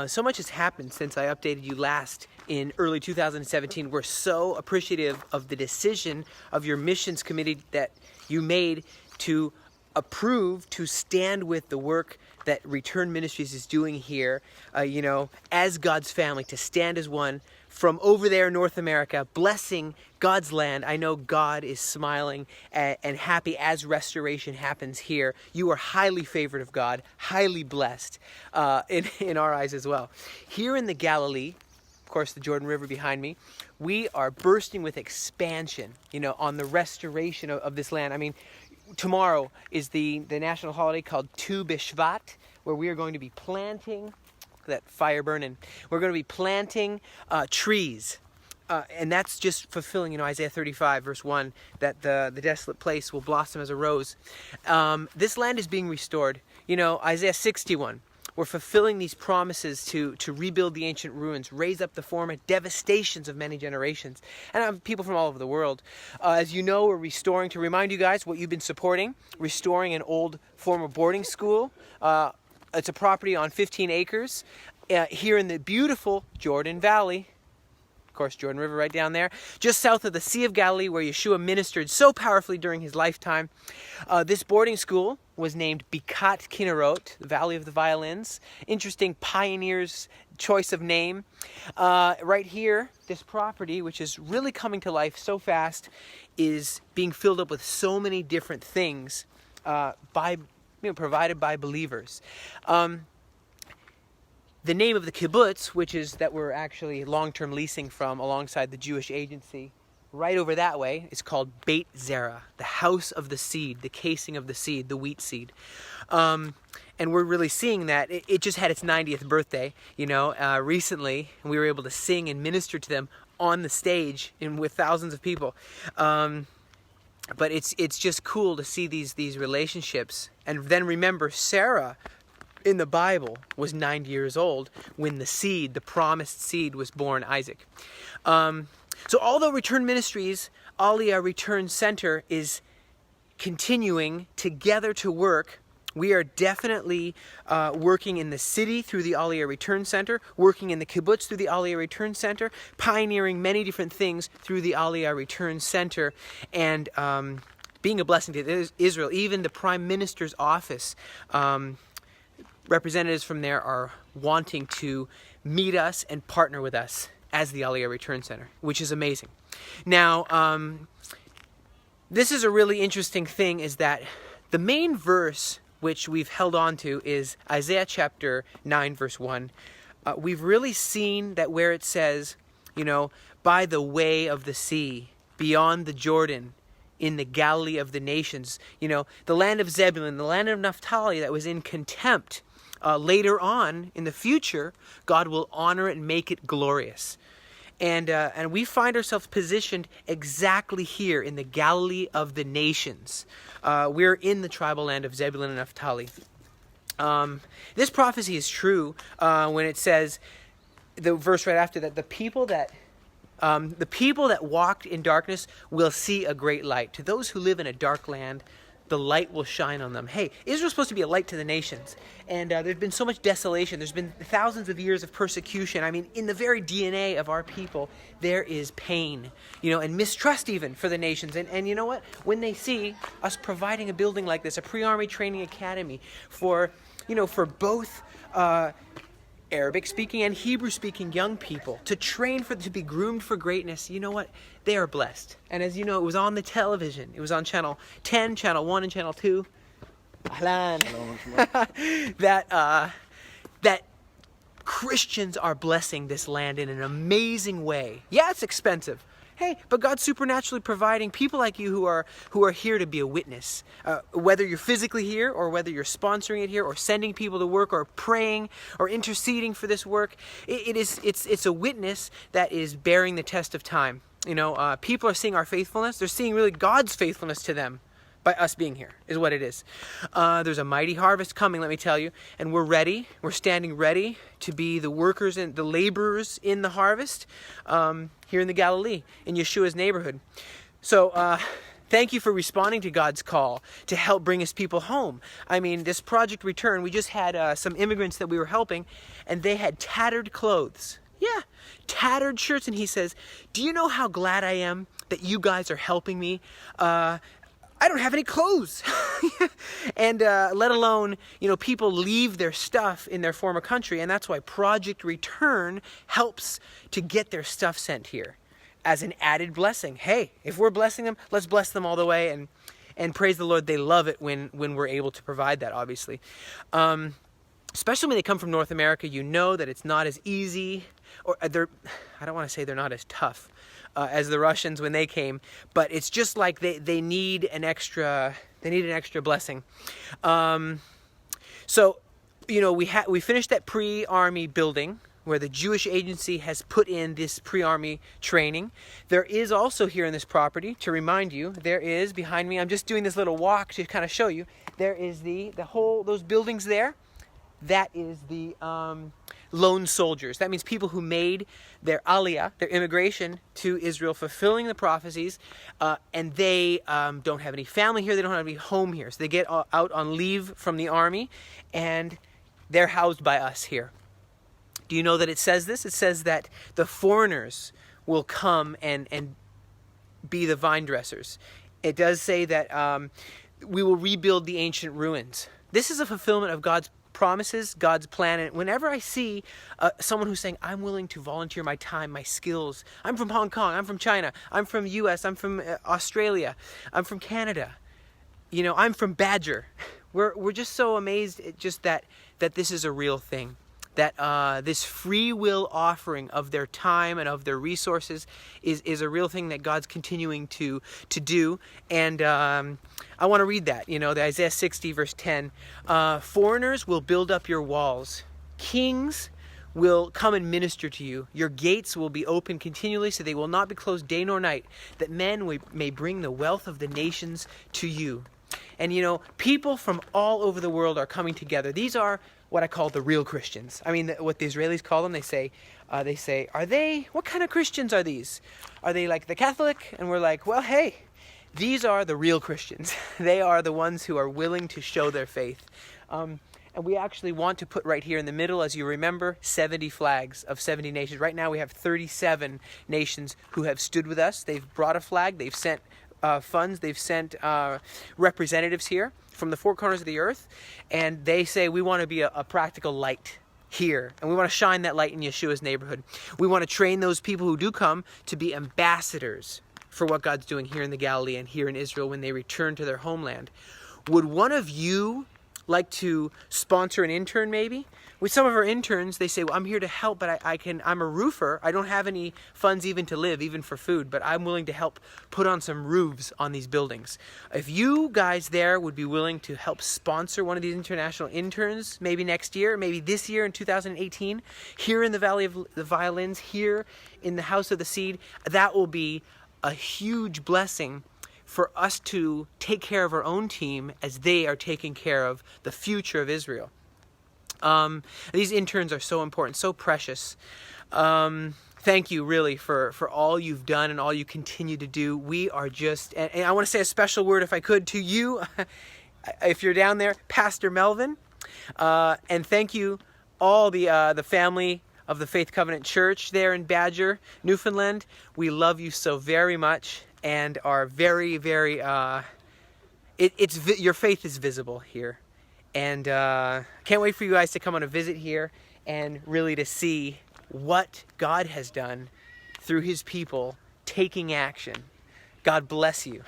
So much has happened since I updated you last in early 2017. We're so appreciative of the decision of your missions committee that you made to approve to stand with the work that Return Ministries is doing here, as God's family, to stand as one from over there in North America, blessing God's land. I know God is smiling and happy as restoration happens here. You are highly favored of God, highly blessed in our eyes as well. Here in the Galilee, of course, the Jordan River behind me, we are bursting with expansion, on the restoration of this land. I mean, tomorrow is the national holiday called Tu B'Shvat, where we are going to be planting, that fire burning, we're going to be planting trees. And that's just fulfilling, Isaiah 35, verse 1, that the desolate place will blossom as a rose. This land is being restored. Isaiah 61, we're fulfilling these promises to rebuild the ancient ruins, raise up the former devastations of many generations. And I have people from all over the world. As you know, we're restoring, to remind you guys what you've been supporting, restoring an old former boarding school. It's a property on 15 acres here in the beautiful Jordan Valley. Of course, Jordan River right down there, just south of the Sea of Galilee, where Yeshua ministered so powerfully during his lifetime. This boarding school was named Bikat Kinnerot, the Valley of the Violins. Interesting pioneer's choice of name. Right here, this property, which is really coming to life so fast, is being filled up with so many different things provided by believers. The name of the kibbutz, which is that we're actually long-term leasing from alongside the Jewish agency, right over that way, is called Beit Zerah, the house of the seed, the casing of the seed, the wheat seed. And we're really seeing that. It just had its 90th birthday, recently, and we were able to sing and minister to them on the stage and with thousands of people. But it's just cool to see these relationships. And then remember, Sarah in the Bible was 90 years old when the promised seed, was born, Isaac. So although Return Ministries, Aliyah Return Center, is continuing together to work, we are definitely working in the city through the Aliyah Return Center, working in the kibbutz through the Aliyah Return Center, pioneering many different things through the Aliyah Return Center, and being a blessing to Israel. Even the Prime Minister's office, representatives from there are wanting to meet us and partner with us as the Aliyah Return Center, which is amazing. Now, this is a really interesting thing, is that the main verse which we've held on to is Isaiah chapter 9, verse 1. We've really seen that where it says, by the way of the sea, beyond the Jordan, in the Galilee of the nations, the land of Zebulun, the land of Naphtali that was in contempt. Later on in the future, God will honor it and make it glorious. And we find ourselves positioned exactly here in the Galilee of the nations. We're in the tribal land of Zebulun and Naphtali. This prophecy is true when it says, the verse right after that, the people that walked in darkness will see a great light. To those who live in a dark land, the light will shine on them. Hey, Israel's supposed to be a light to the nations. And there's been so much desolation. There's been thousands of years of persecution. I mean, in the very DNA of our people, there is pain, and mistrust even for the nations. And you know what? When they see us providing a building like this, a pre-army training academy for both Arabic-speaking and Hebrew-speaking young people to train to be groomed for greatness, you know what? They are blessed. And as you know, it was on the television. It was on Channel 10, Channel 1, and Channel 2. Ahlan. That Christians are blessing this land in an amazing way. Yeah, it's expensive. Hey, but God's supernaturally providing people like you who are here to be a witness. Whether you're physically here, or whether you're sponsoring it here, or sending people to work, or praying, or interceding for this work, it's a witness that is bearing the test of time. People are seeing our faithfulness. They're seeing really God's faithfulness to them by us being here, is what it is. There's a mighty harvest coming, let me tell you, and we're ready. We're standing ready to be the workers and the laborers in the harvest here in the Galilee, in Yeshua's neighborhood. So Thank you for responding to God's call to help bring his people home. I mean, this Project Return, we just had some immigrants that we were helping, and they had tattered clothes. Yeah, tattered shirts. And he says, do you know how glad I am that you guys are helping me? I don't have any clothes. And let alone, people leave their stuff in their former country. And that's why Project Return helps to get their stuff sent here as an added blessing. Hey, if we're blessing them, let's bless them all the way. And praise the Lord, they love it when we're able to provide that, obviously. Especially when they come from North America, you know that it's not as easy, or I don't want to say they're not as tough as the Russians when they came, but it's just like they need an extra blessing. So we finished that pre-army building where the Jewish agency has put in this pre-army training. There is also here in this property, to remind you, there is behind me, I'm just doing this little walk to kind of show you, there is those buildings there. That is the lone soldiers. That means people who made their aliyah, their immigration to Israel, fulfilling the prophecies, and they don't have any family here, they don't have any home here. So they get out on leave from the army, and they're housed by us here. Do you know that it says this? It says that the foreigners will come and be the vine dressers. It does say that we will rebuild the ancient ruins. This is a fulfillment of God's promises, God's plan. And whenever I see someone who's saying, I'm willing to volunteer my time, my skills, I'm from Hong Kong, I'm from China, I'm from US, I'm from Australia, I'm from Canada, I'm from Badger. We're just so amazed at just that this is a real thing. That this free will offering of their time and of their resources is a real thing that God's continuing to do. And I want to read that, the Isaiah 60 verse 10. Foreigners will build up your walls. Kings will come and minister to you. Your gates will be open continually, so they will not be closed day nor night, that men may bring the wealth of the nations to you. And people from all over the world are coming together. These are what I call the real Christians. I mean, what the Israelis call them. They say, what kind of Christians are these? Are they like the Catholic? And we're like, well, hey, these are the real Christians. They are the ones who are willing to show their faith. And we actually want to put right here in the middle, as you remember, 70 flags of 70 nations. Right now we have 37 nations who have stood with us. They've brought a flag. They've sent funds. They've sent representatives here from the four corners of the earth, and they say we want to be a practical light here, and we want to shine that light in Yeshua's neighborhood. We want to train those people who do come to be ambassadors for what God's doing here in the Galilee and here in Israel when they return to their homeland. Would one of you like to sponsor an intern maybe? With some of our interns, they say, well, I'm here to help, but I'm a roofer. I don't have any funds even to live, even for food, but I'm willing to help put on some roofs on these buildings. If you guys there would be willing to help sponsor one of these international interns, maybe next year, maybe this year in 2018, here in the Valley of the Violins, here in the House of the Seed, that will be a huge blessing for us to take care of our own team as they are taking care of the future of Israel. These interns are so important, so precious. Thank you really for all you've done and all you continue to do. We are just, and I want to say a special word if I could to you, if you're down there, Pastor Melvin, and thank you all the family of the Faith Covenant Church there in Badger, Newfoundland. We love you so very much and are very, very, your faith is visible here. And can't wait for you guys to come on a visit here and really to see what God has done through his people taking action. God bless you.